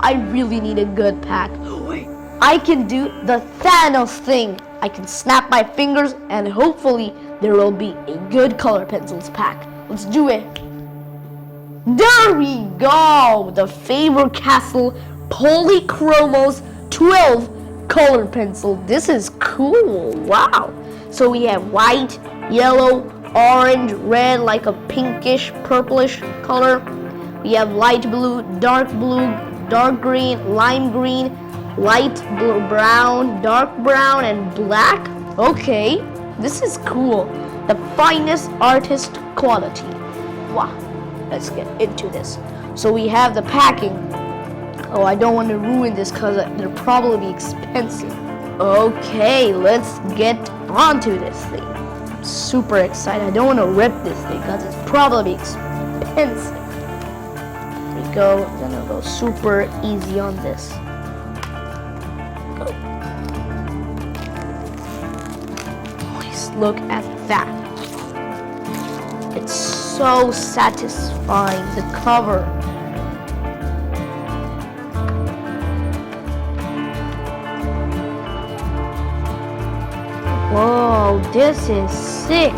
I really need a good pack. I can do the Thanos thing. I can snap my fingers and hopefully there will be a good color pencils pack. Let's do it. There we go! The Faber Castell Polychromos 12 color pencil. This is cool. Wow. So we have white, yellow, orange, red, like a pinkish, purplish color. We have light blue, dark green, lime green, light blue, brown, dark brown, and black. Okay, this is cool. The finest artist quality. Wow. Let's get into this. So we have the packing. Oh, I don't want to ruin this because they're probably expensive. Okay, let's get onto this thing. I'm super excited. I don't want to rip this thing because it's probably expensive. There we go. I'm gonna go super easy on this. Go. Please look at that. It's so satisfying, the cover. Whoa, this is sick.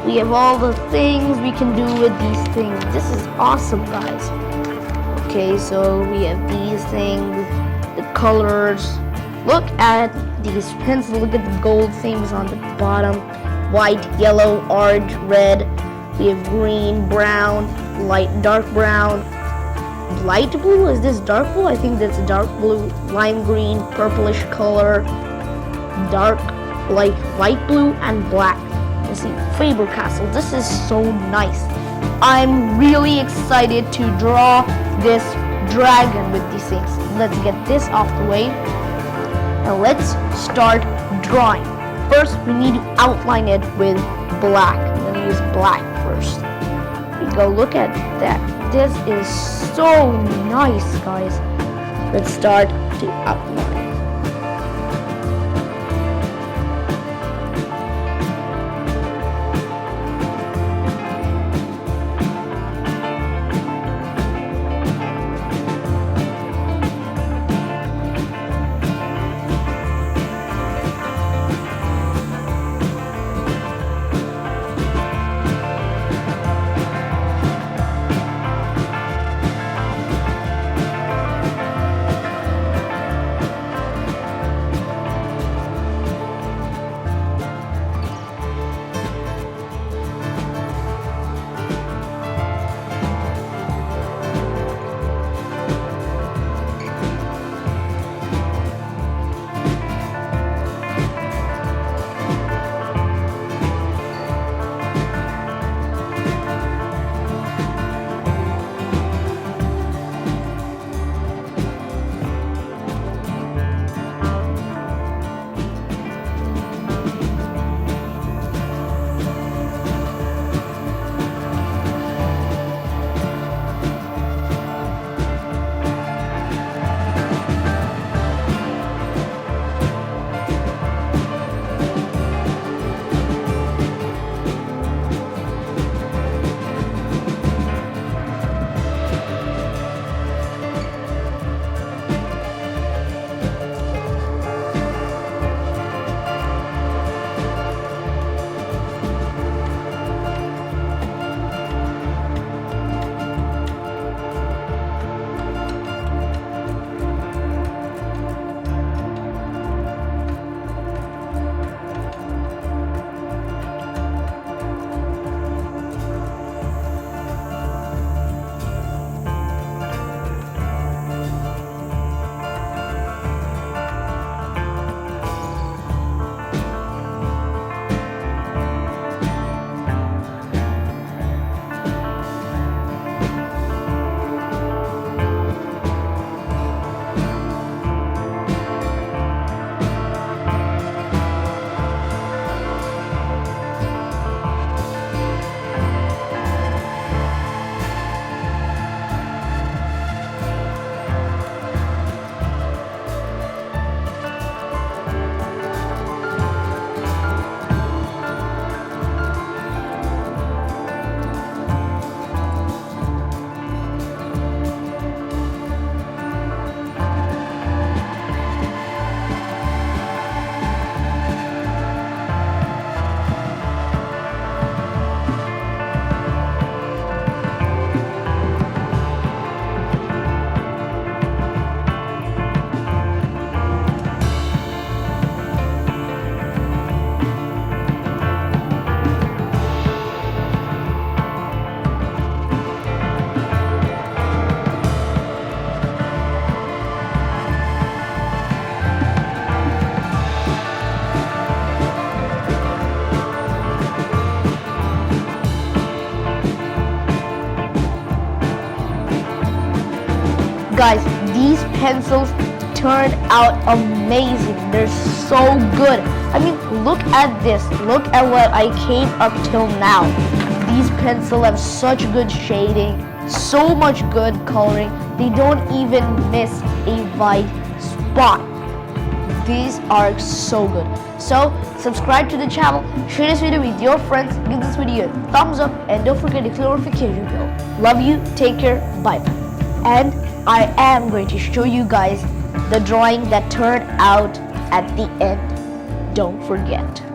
We have all the things we can do with these things. This is awesome, guys. Okay, so we have these things, the colors. Look at these pencils. Look at the gold things on the bottom. White, yellow, orange, red. We have green, brown, dark brown, light blue. Is this dark blue? I think that's dark blue. Lime green, purplish color, dark, like light blue, and black. You see, Faber Castell. This is so nice. I'm really excited to draw this dragon with these things. Let's get this off the way, and let's start drawing. First, we need to outline it with black. I'm gonna use black first. Here we go, look at that. This is so nice, guys. Let's start to outline. guys, these pencils turn out amazing. They're so good. I mean, look at this. Look at what I came up till now. These pencils have such good shading, so much good coloring. They don't even miss a white spot. These are so good. So subscribe to the channel, share this video with your friends, give this video a thumbs up, and don't forget to click the notification bell. Love you, take care, bye. And I am going to show you guys the drawing that turned out at the end. Don't forget.